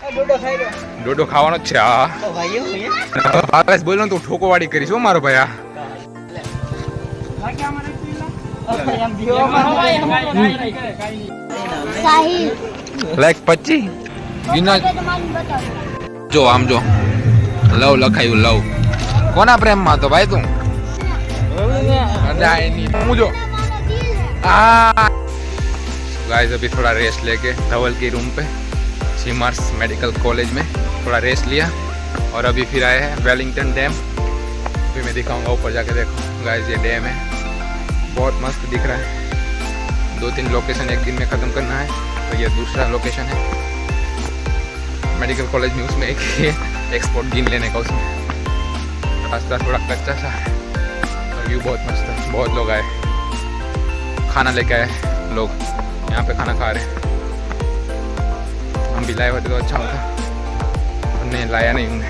ડોડો ખાવાનો જ છે. હા ભાવેશ બોલો તું ઠોકોવાડી કરીશ હો મારો ભાઈ. લાઈક 25 જો આમ જો લવ લખાયું લવ કોના પ્રેમમાં તો ભાઈ તું હું જો गाइस अभी थोड़ा रेस्ट लेके धवल की रूम पे सीमार्स मेडिकल कॉलेज में थोड़ा रेस्ट लिया और अभी फिर आए हैं वेलिंगटन डैम. अभी मैं दिखाऊंगा ऊपर जाके. देखो गाइस ये डैम है बहुत मस्त दिख रहा है. 2-3 लोकेशन एक दिन में ख़त्म करना है तो ये दूसरा लोकेशन है मेडिकल कॉलेज में. उसमें एक एक्सपोर्ट गिन लेने का. उसमें रास्ता थोड़ा कच्चा सा है और व्यू बहुत मस्त है. बहुत लोग आए खाना लेके आए लोग यहाँ पे खाना खा रहे हैं. हम भी लाए होते तो अच्छा होता नहीं लाया नहीं हमने.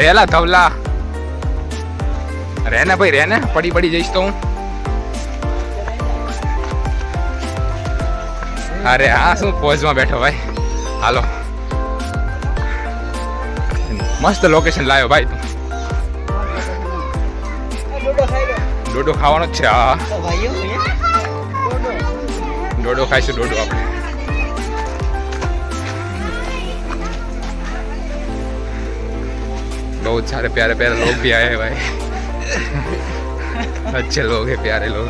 रहला धवला रहना भाई रहना पड़ी पड़ी जईश तो हूँ. अरे हाँ शू पोज में बैठो भाई. हालो मस्त लोकेशन लायो भाई. तू डोडो खाવાનો જ છે. હા डोडो खाईશું. डोडो આપણે बहुत सारे प्यारे प्यारे लोग भी आए हैं भाई. अच्छे लोग हैं प्यारे लोग.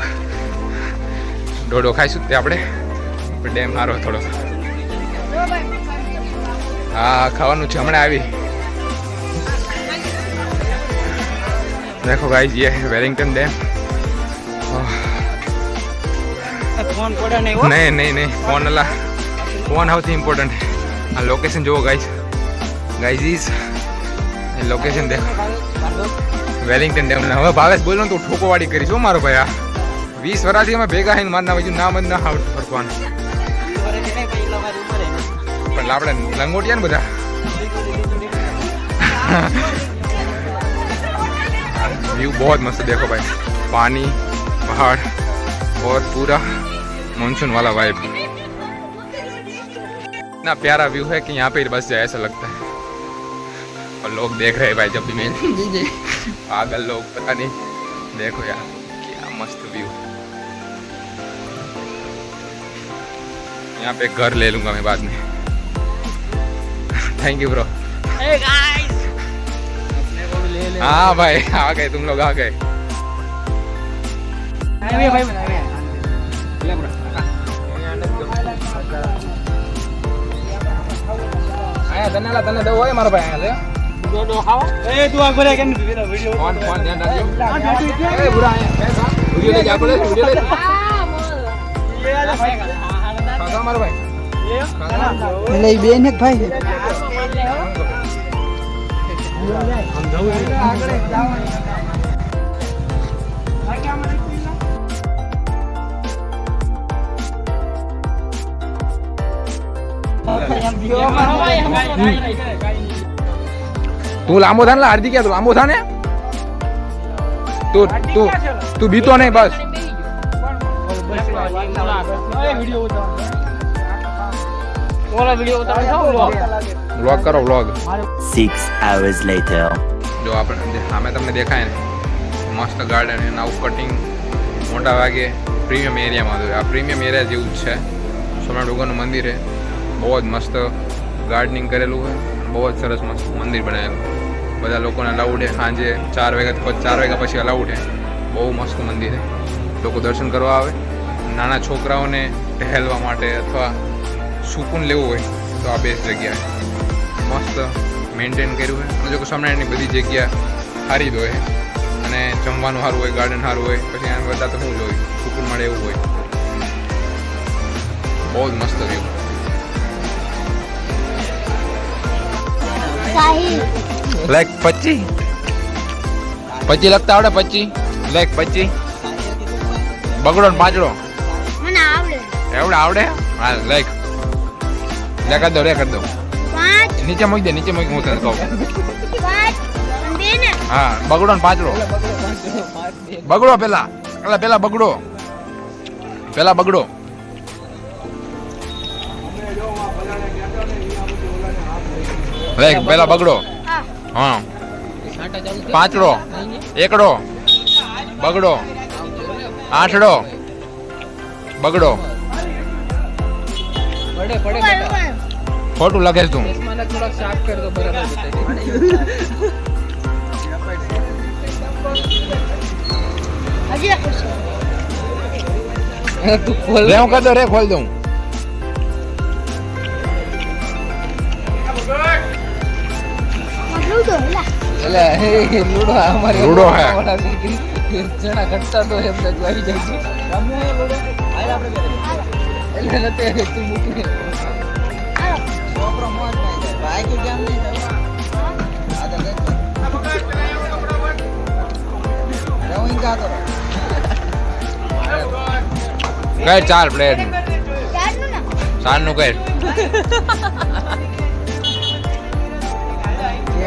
डोडो खाईશું તે આપણે ડેમ સારો થોડો. હા ખાવાનું છે હમણાં આવી. देखो गाइस ये है वेलिंगटन डैम. फोन पड़ा नहीं. नहीं नहीं नहीं फोन अला फोन સૌથી ઇમ્પોર્ટન્ટ. આ લોકેશન જુઓ ગાइस. गाइस इस લોકેશન देखो વેલિંગટન ડેમ. હવે ભાવેશ બોલો તું ઠોકોવાડી કરીશ હો મારો ભાઈ. આ 20 વર્ષથી અમે ભેગા થઈને મારના બીજું નામ જ ના આવડતું ફરવાનું. પણ આપણે લંગોટિયા ને બધા. व्यू बहुत मस्त देखो भाई. पानी पहाड़ और पूरा मानसून वाला वाइब. इतना प्यारा व्यू है कि यहाँ पे बस जाए ऐसा लगता है. और लोग देख रहे हैं भाई जब भी मैं पागल लोग पता नहीं. देखो यार क्या मस्त व्यू. यहाँ पे घर ले लूंगा मैं बाद में. Thank you bro. हाँ भाई आ गए तुम लोग आ गए. તને દઉં હોય મારો ભાઈ. ડોડો ખાવો એ તું આ ભરે કેમ વિડિયો ફોન ધ્યાન રાખજો. એ બુરા આયા વિડિયો લે જા પડે વિડિયો લે. કાકા મારો ભાઈ લે બેન એક ભાઈ. हम जाओ आगे जाओ. तू लांबो था ना हार्दिक. क्या तू लांबो था ने तू तू तू बीतो नहीं बस. व्लॉग करो व्लॉग. 6 hours later. जो આપણે સામે તમને દેખાય ને મસ્ત ગાર્ડન એના કટિંગ મોટા ભાગે પ્રીમિયમ એરિયામાં હતું. આ પ્રીમિયમ એરિયા જેવું જ છે. સોમનાથ ભગવાનનું મંદિર છે. બહુ જ મસ્ત ગાર્ડનિંગ કરેલું છે. બહુ જ સરસ મસ્ત મંદિર બનાવેલું. બધા લોકોને અલાઉડ છે સાંજે 4 વાગ્યા પછી અલાઉડ છે. બહુ મસ્ત મંદિર છે. લોકો દર્શન કરવા આવે. નાના છોકરાઓને ટહેલવા માટે અથવા સુકૂન લેવું હોય તો આ બેસ્ટ જગ્યા છે. મસ્ત મેન્ટેન કર્યું છે. જો કે સ્વામિનારાયણની બધી જગ્યા સારી જ હોય અને જમવાનું સારું હોય, ગાર્ડન સારું હોય, પછી આમ બધા તો શું જ હોય, સુકૂન મળે એવું હોય. બહુ જ મસ્ત વ્યૂ. લાઈક 25 લખતા આવડે? 25 લાઈક 25 બગડો ને પાંચડો મને આવડે. હા લાઈક લે કર દો નીચે મૂકી દે. હું તને કહું. હા બગડો ને પાંચડો. બગડો પેલા બગડો. લે પેલા બગડો હા પાંચડો એકડો બગડો આઠડો બગડો ખોટું લખે તું રે હું કર દો રે ખોલ દઉં લૂડો અમારે લૂડો હે જણા ઘટતા તો એમ જ આવી જાય છે એટલે નથી તું મૂકી છોકરો મોજ ભાઈ કે કેમ નહીં કઈ 4 પ્લેટ 4 નું કઈ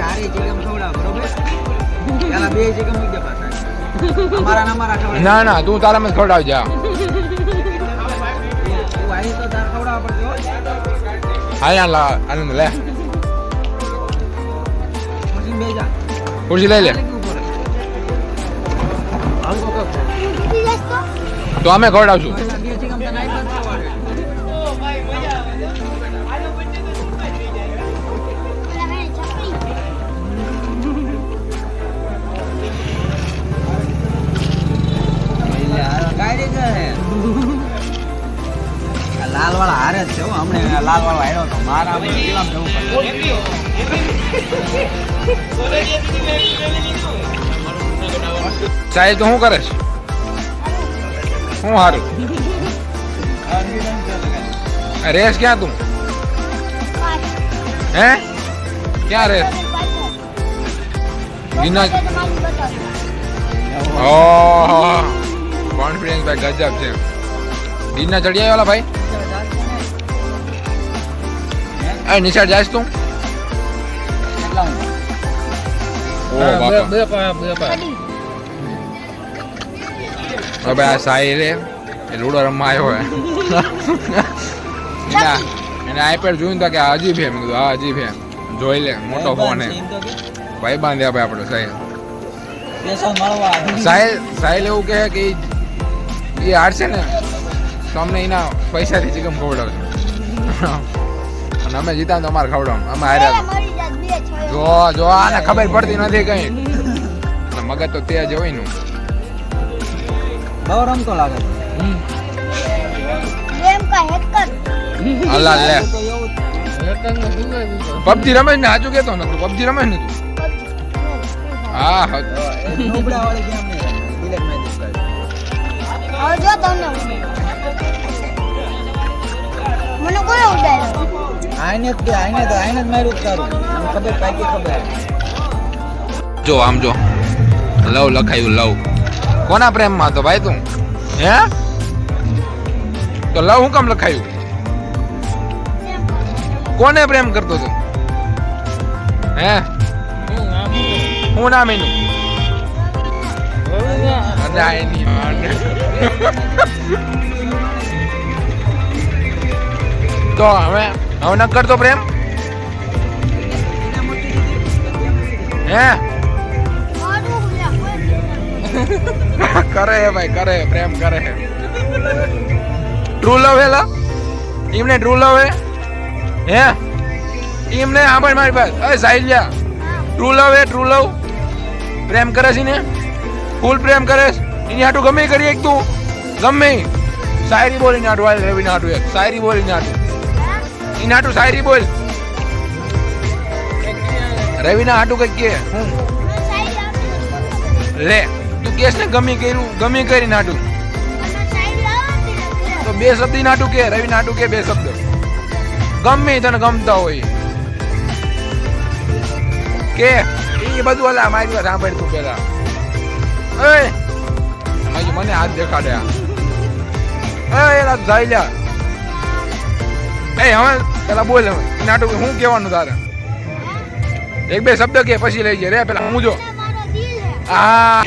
હારી જગમ ખવડાવ બરોબર પેલા બે જગમ મૂકી દે પાછા અમારા ખવડાવ ના ના તું તારા માં ખવડાવ જા તું આઈ તો તાર ખવડાવ પડજો હાલ આનંદ લે પછી બે જા ખુરશી લઈ લે તો અમે ખવડાવશું બે જગમ તને આઈ પણ લાલ વાળા હારે જ છે હમણે લાલ વાળા આવ્યો તો મારા પેલા જવું સાહેબ તો શું કરે છે શું હારું રેસ ક્યાં તું હે ક્યાં રેસ ઓહ કોન્ફિડન્સ ભાઈ ગજબ છે દિનના ચડિયા વાળા ભાઈ એ નિશાળ જાય તું ઓ બાપા હવે આ સાઈ રે એ લૂડો રમવા આવ્યો હે એને આઈપેડ જોયું તો કે આ અજીબ છે મેં કીધું આ અજીબ છે જોઈ લે મોટો ફોન હે ભાઈ બાંધ્યા ભાઈ આપણો સાહેબ સાહેલ એવું કહે કે એ હારશે ને તો અમને એના પૈસાથી ચિકન ખવડાવશે અને અમે જીતા તો અમારે ખવડાવવાનું અમે હાર્યા જો આને ખબર પડતી નથી કઈ મગજ તો તેજ હોય નું બહુ રમતો લાગે અલ્લાહ લે પબજી રમે ને હાજુ કેતો ને પબજી રમે ને તું હા નોબડા વાળી ગેમ નહીં બુલેટ મેચ મને કોઈ ઉડાડ્યો આઈને જ માર્યું તારું મને ખબર પાકી ખબર જો આમ જો લવ લખાયું લવ કોના પ્રેમમાં હતો ભાઈ તું હે તો લવ હું કામ લખાયું કોને પ્રેમ કરતો તું હે હું નામ એનું તો હવે ન કરતો પ્રેમ હે કરે ભાઈ કરે પ્રેમ કરે ટ્રુ લવ હેલા એમને ટ્રુ લવ હે એમને આભાર મારી પાસે અરે સાહિલ્યા ટ્રુ લવ ટ્રુ લવ પ્રેમ કરે છે ને ફૂલ પ્રેમ કરે એની હાટું ગમે કરી એક તું ગમે શાયરી બોલ એની હાટું વાલ રવિના હાટું એક શાયરી બોલ એની હાટું એની હાટું શાયરી બોલ રવિના હાટું કઈ કે હું લે તું કેસ ને ગમે કરી નાટું તો બે શબ્દ નાટું કે રવિ નાટું કે બે શબ્દ ગમે તને ગમતા હોય કે એ બધું અલા મારી વાત સાંભળ તું પેલા મને હાથ દેખાડે એલા જાય લ્યા હવે પેલા બોલ હવે નાટું શું કહેવાનું તારે એક બે શબ્દ કે પછી લઈ જાય રે પેલા હું જો હા